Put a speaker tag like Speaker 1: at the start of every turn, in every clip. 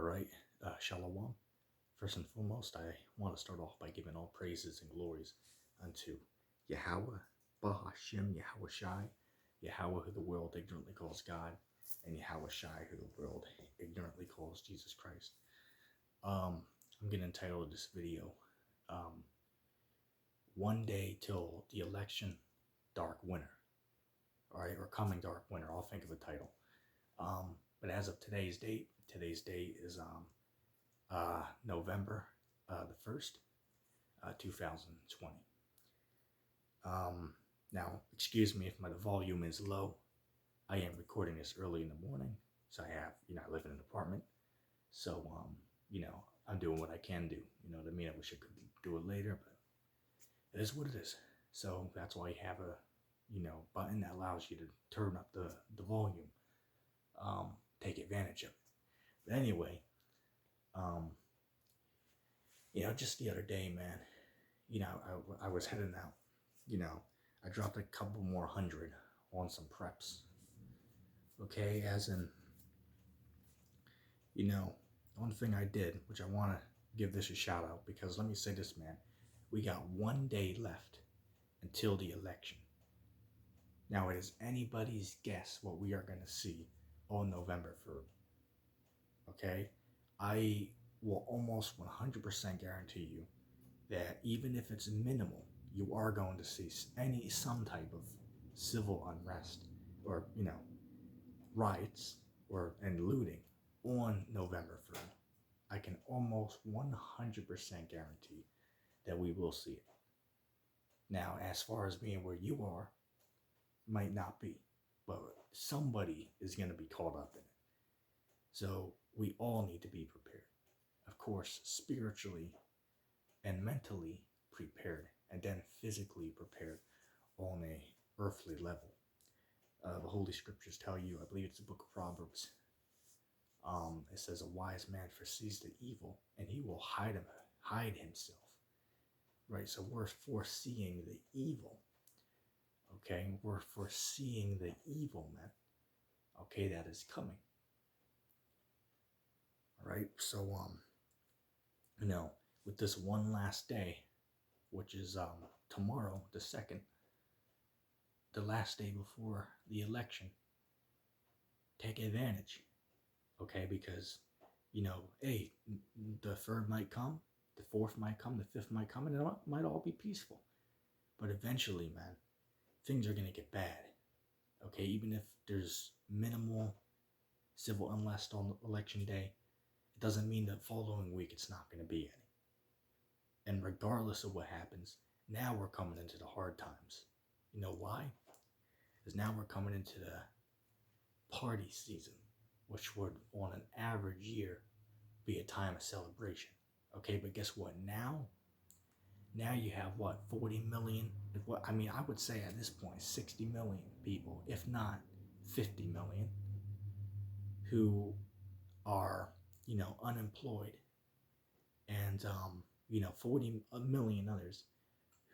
Speaker 1: right, Shalom. First and foremost, I want to start off by giving all praises and glories unto Yahweh, Bahashem, Yahweh Shai, Yahweh who the world ignorantly calls God, and Yahweh Shai who the world ignorantly calls Jesus Christ. I'm going to entitle this video, One Day Till the Election, Dark Winter. Alright, or Coming Dark Winter, I'll think of a title. But as of today's date is November the 1st, 2020. Now, excuse me if the volume is low. I am recording this early in the morning, so I live in an apartment. So, I'm doing what I can do. You know what I mean? I wish I could do it later, but it is what it is. So that's why you have a, button that allows you to turn up the volume. Take advantage of it. But anyway, just the other day, man, I was heading out, I dropped a couple more hundred on some preps. Okay, as in, one thing I did, which I want to give this a shout out, because let me say this, man, we got 1 day left until the election. Now, it is anybody's guess what we are going to see on November 3rd. Okay? I will almost 100% guarantee you that even if it's minimal, you are going to see some type of civil unrest or, riots and looting on November 3rd. I can almost 100% guarantee that we will see it. Now, as far as being where you are, might not be, but somebody is going to be caught up in it. So we all need to be prepared. Of course, spiritually and mentally prepared, and then physically prepared on a earthly level. The Holy Scriptures tell you, I believe it's the book of Proverbs, it says a wise man foresees the evil and he will hide himself. Right, so we're foreseeing the evil. Okay, we're foreseeing the evil, man. Okay, that is coming. All right, so with this one last day, which is tomorrow, the 2nd, the last day before the election, take advantage. Okay, because hey, the 3rd might come, the 4th might come, the 5th might come, and it might all be peaceful. But eventually, man, things are going to get bad. Okay, even if there's minimal civil unrest on election day, it doesn't mean that following week it's not going to be any. And regardless of what happens, now we're coming into the hard times. You know why? Because now we're coming into the party season, which would, on an average year, be a time of celebration. Okay, but guess what? Now you have 40 million? I would say at this point 60 million people, if not 50 million, who are, unemployed, and 40 million others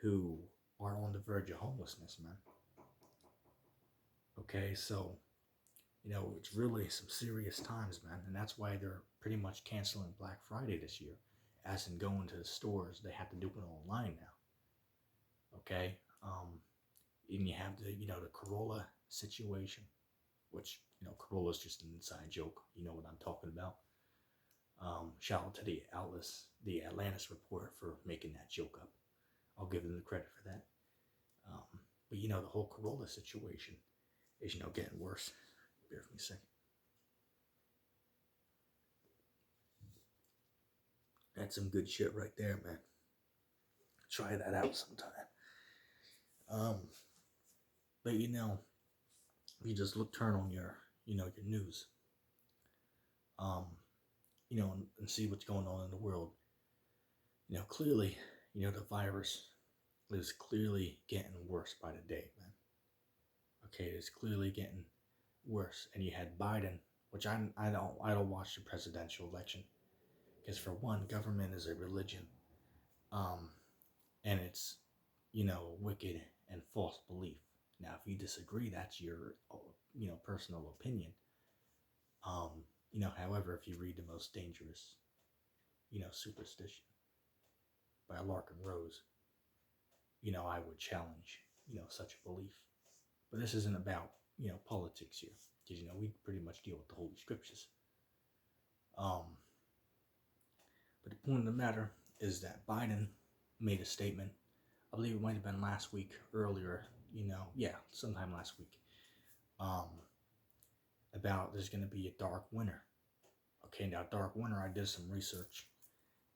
Speaker 1: who are on the verge of homelessness, man. Okay, so it's really some serious times, man, and that's why they're pretty much canceling Black Friday this year. As in going to the stores, they have to do it online now. Okay, and you have the Corolla situation, which Corolla's just an inside joke. You know what I'm talking about. Shout out to the Atlantis Report for making that joke up. I'll give them the credit for that. But the whole Corolla situation is getting worse. Bear with me a second. That's some good shit right there, man. Try that out sometime. But you just turn on your news, and see what's going on in the world. Clearly, the virus is clearly getting worse by the day, man. Okay, it's clearly getting worse. And you had Biden, which I don't watch the presidential election, because for one, government is a religion, and it's wicked and false belief. Now, if you disagree, that's your personal opinion. However, if you read The Most Dangerous, Superstition by Larkin Rose, I would challenge, such a belief. But this isn't about, politics here. Because, we pretty much deal with the Holy Scriptures. Um, but the point of the matter is that Biden made a statement. I believe it might have been last week, earlier, sometime last week, about there's going to be a dark winter. Okay, now dark winter, I did some research,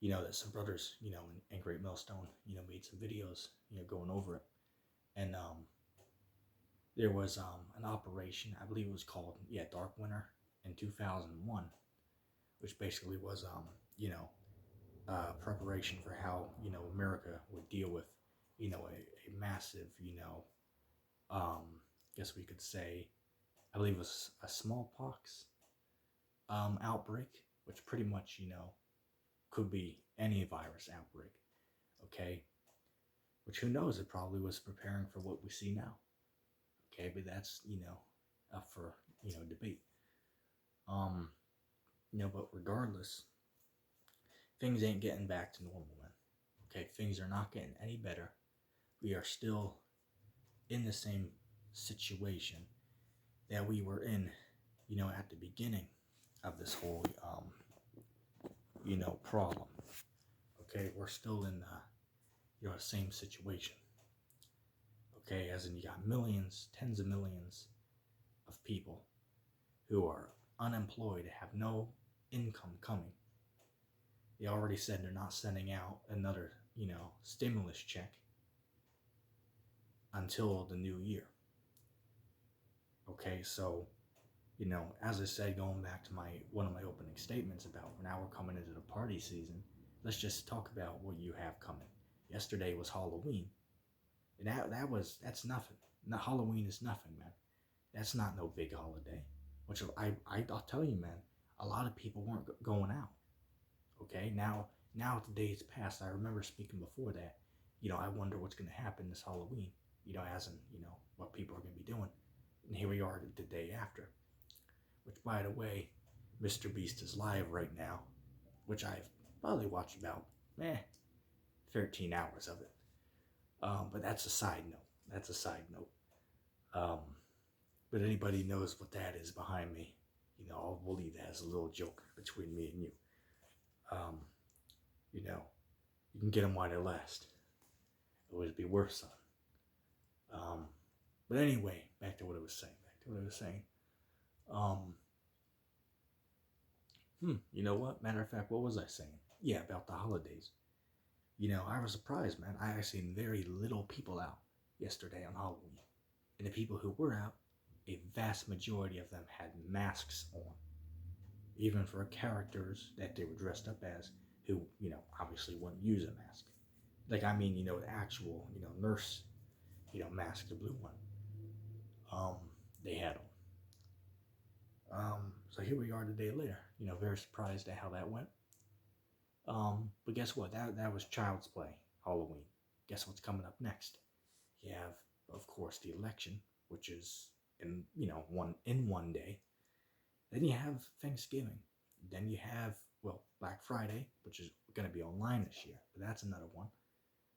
Speaker 1: that some brothers, in Great Millstone, made some videos, going over it. And there was an operation, I believe it was called, Dark Winter in 2001, which basically was, preparation for how, America would deal with, a massive, guess we could say, I believe it was a smallpox outbreak, which pretty much, could be any virus outbreak, okay? Which, who knows, it probably was preparing for what we see now, okay? But that's, up for, debate. But regardless, things ain't getting back to normal, man. Okay, things are not getting any better. We are still in the same situation that we were in, at the beginning of this whole, problem. Okay, we're still in the same situation. Okay, as in you got millions, tens of millions of people who are unemployed, have no income coming. They already said they're not sending out another, stimulus check until the new year. Okay, so, as I said, going back to one of my opening statements about now we're coming into the party season, let's just talk about what you have coming. Yesterday was Halloween. And that's nothing. Halloween is nothing, man. That's not no big holiday. Which I'll tell you, man, a lot of people weren't going out. Okay, now the days passed. I remember speaking before that. I wonder what's going to happen this Halloween. As in, what people are going to be doing. And here we are the day after. Which, by the way, Mr. Beast is live right now, which I've probably watched about 13 hours of it. But that's a side note. But anybody knows what that is behind me, I'll believe that as a little joke between me and you. You can get them while they last. It would be worse, son. But anyway, back to what I was saying. You know what? Matter of fact, what was I saying? Yeah, about the holidays. I was surprised, man. I seen very little people out yesterday on Halloween. And the people who were out, a vast majority of them had masks on. Even for characters that they were dressed up as, who, obviously wouldn't use a mask. Like, I mean, the actual, nurse, mask, the blue one. They had on. So here we are the day later, very surprised at how that went. But guess what? That was Child's Play, Halloween. Guess what's coming up next? You have, of course, the election, which is in one day. Then you have Thanksgiving. Then you have, Black Friday, which is going to be online this year, but that's another one.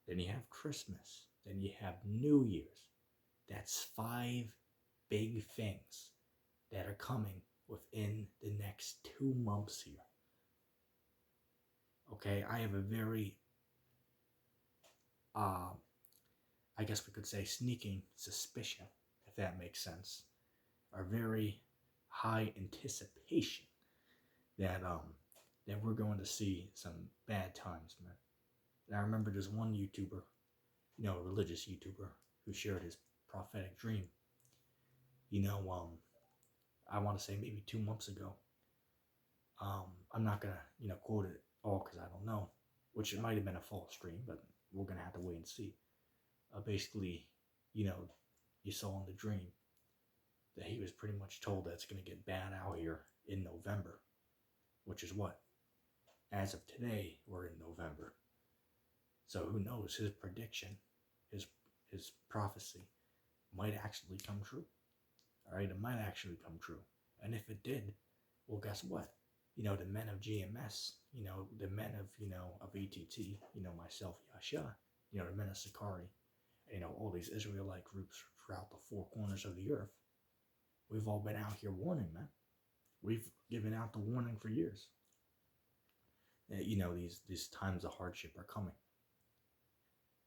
Speaker 1: Then you have Christmas. Then you have New Year's. That's 5 big things that are coming within the next 2 months here. Okay, I have a very, I guess we could say sneaking suspicion, if that makes sense, a very high anticipation that we're going to see some bad times, man. And I remember there's one YouTuber, a religious YouTuber, who shared his prophetic dream. I want to say maybe 2 months ago. I'm not gonna, quote it all because I don't know, which it might have been a false dream, but we're gonna have to wait and see. Basically, you saw in the dream that he was pretty much told that it's gonna get bad out here in November, which is what? As of today, we're in November. So who knows? His prediction, his prophecy, might actually come true. All right, it might actually come true. And if it did, Well, guess what? The men of GMS, the men of, of ETT, myself, Yasha, the men of Sakari, all these Israelite groups throughout the four corners of the earth. We've all been out here warning, man. We've given out the warning for years. These times of hardship are coming.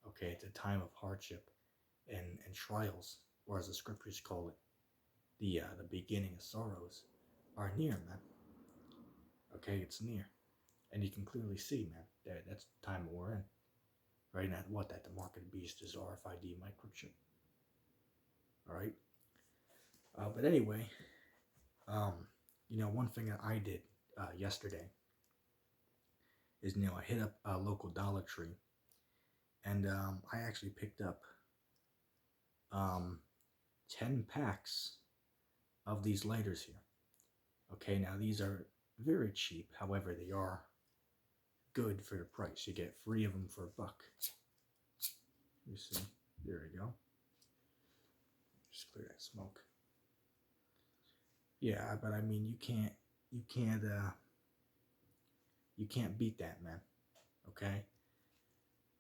Speaker 1: Okay, it's a time of hardship and trials, or as the scriptures call it, the beginning of sorrows are near, man. Okay, it's near. And you can clearly see, man, that's the time we're in. Right now, that the mark of the beast is RFID microchip. All right. But anyway, one thing that I did yesterday is, I hit up a local Dollar Tree, and I actually picked up 10 packs of these lighters here. Okay, now these are very cheap. However, they are good for the price. You get 3 of them for $1. You see, there you go. Just clear that smoke. Yeah, but I mean, you can't beat that, man. Okay?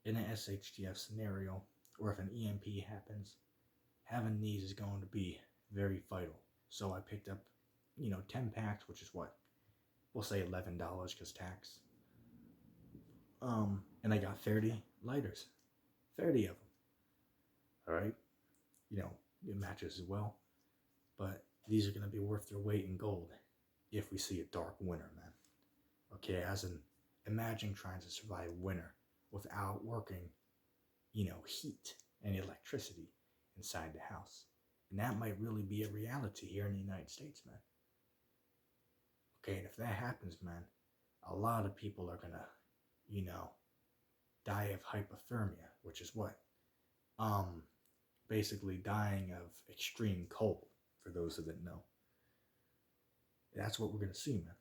Speaker 1: In an SHTF scenario, or if an EMP happens, having these is going to be very vital. So I picked up, 10 packs, which is what? We'll say $11 because tax. And I got 30 lighters. 30 of them. All right? It matches as well. But these are going to be worth their weight in gold if we see a dark winter, man. Okay, imagine trying to survive winter without working, heat and electricity inside the house. And that might really be a reality here in the United States, man. Okay, and if that happens, man, a lot of people are going to, die of hypothermia, which is what? Basically dying of extreme cold, for those who didn't know. That's what we're going to see, man.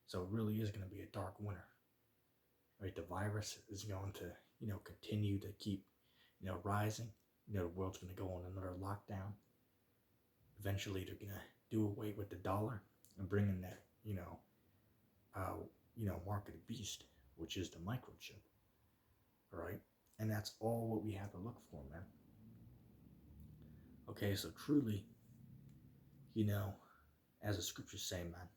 Speaker 1: So it really is going to be a dark winter. Right? The virus is going to, continue to keep, rising. The world's going to go on another lockdown. Eventually, they're going to do away with the dollar and bring in that, mark of the beast, which is the microchip. All right? And that's all what we have to look for, man. Okay, so truly, as the scriptures say, man,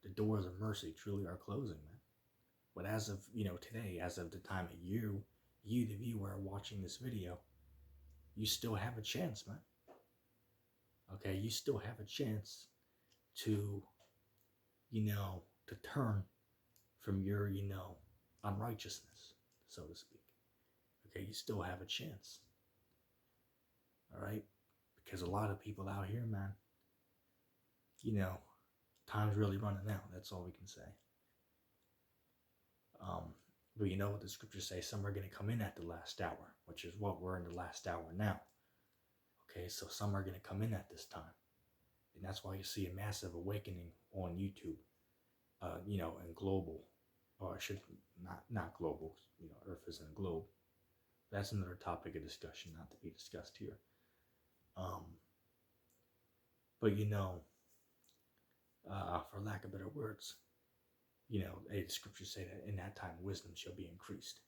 Speaker 1: the doors of mercy truly are closing, man. But as of, today, as of the time of you, the viewer, watching this video, you still have a chance, man. Okay, you still have a chance to, to turn from your, unrighteousness, so to speak. Okay, you still have a chance. All right? Because a lot of people out here, man, time's really running out. That's all we can say. But you know what the scriptures say? Some are going to come in at the last hour, which is what we're in the last hour now. Okay, so some are going to come in at this time. And that's why you see a massive awakening on YouTube, and global, or I should not global, Earth isn't a globe. That's another topic of discussion, not to be discussed here. But for lack of better words, the scriptures say that in that time wisdom shall be increased,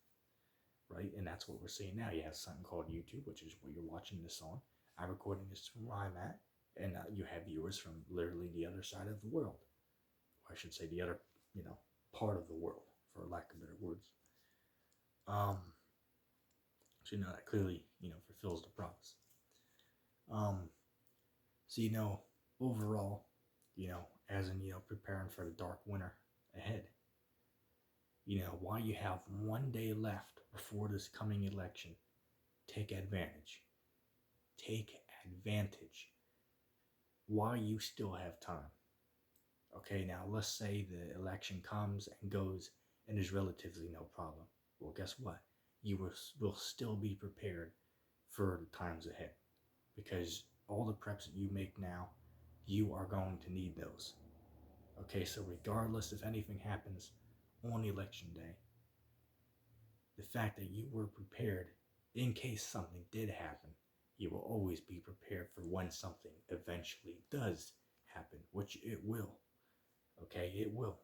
Speaker 1: right? And that's what we're seeing now. You have something called YouTube, which is what you're watching this on. I'm recording this from where I'm at, and you have viewers from literally the other side of the world. Or I should say the other, part of the world, for lack of better words. So that clearly, fulfills the promise. So, overall, as in, preparing for the dark winter ahead, while you have one day left before this coming election, take advantage. Take advantage while you still have time. Okay, now let's say the election comes and goes and there's relatively no problem. Well, guess what? You will still be prepared for the times ahead, because all the preps that you make now, you are going to need those. Okay, so regardless if anything happens on election day, the fact that you were prepared in case something did happen, you will always be prepared for when something eventually does happen, which it will. Okay, it will.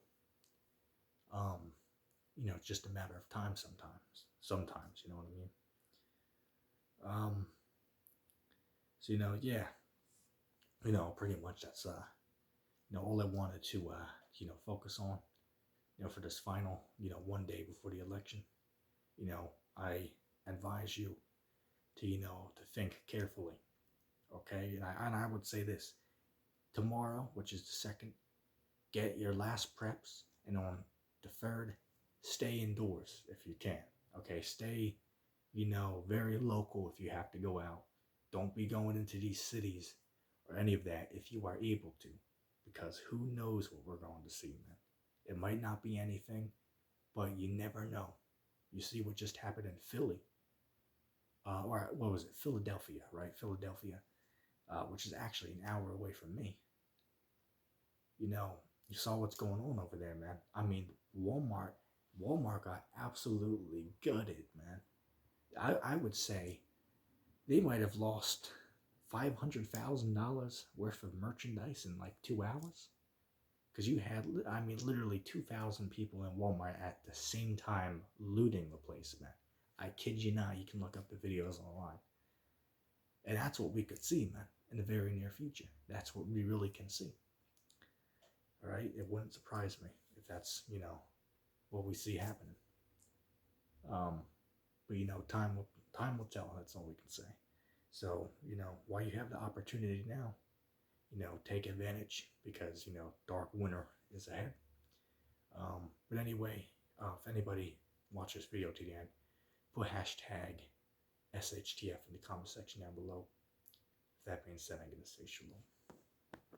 Speaker 1: It's just a matter of time sometimes. Sometimes, you know what I mean? So, yeah, pretty much that's, all I wanted to, focus on, for this final, one day before the election. I advise you to, to think carefully, okay? And I would say this, tomorrow, which is the second, get your last preps, and on the third, stay indoors if you can, okay? Stay, very local if you have to go out. Don't be going into these cities or any of that if you are able to, because who knows what we're going to see, man. It might not be anything, but you never know. You see what just happened in Philly, or what was it, Philadelphia, right? Philadelphia, which is actually an hour away from me. You saw what's going on over there, man. I mean, Walmart got absolutely gutted, man. I would say they might have lost $500,000 worth of merchandise in like 2 hours. Because you had, literally 2,000 people in Walmart at the same time looting the place, man. I kid you not, you can look up the videos online. And that's what we could see, man, in the very near future. That's what we really can see. All right? It wouldn't surprise me if that's, what we see happening. But, time will tell. That's all we can say. So, while you have the opportunity now, take advantage because, dark winter is ahead. But anyway, if anybody watches this video to the end, put hashtag SHTF in the comment section down below. With that being said, I'm going to say shalom.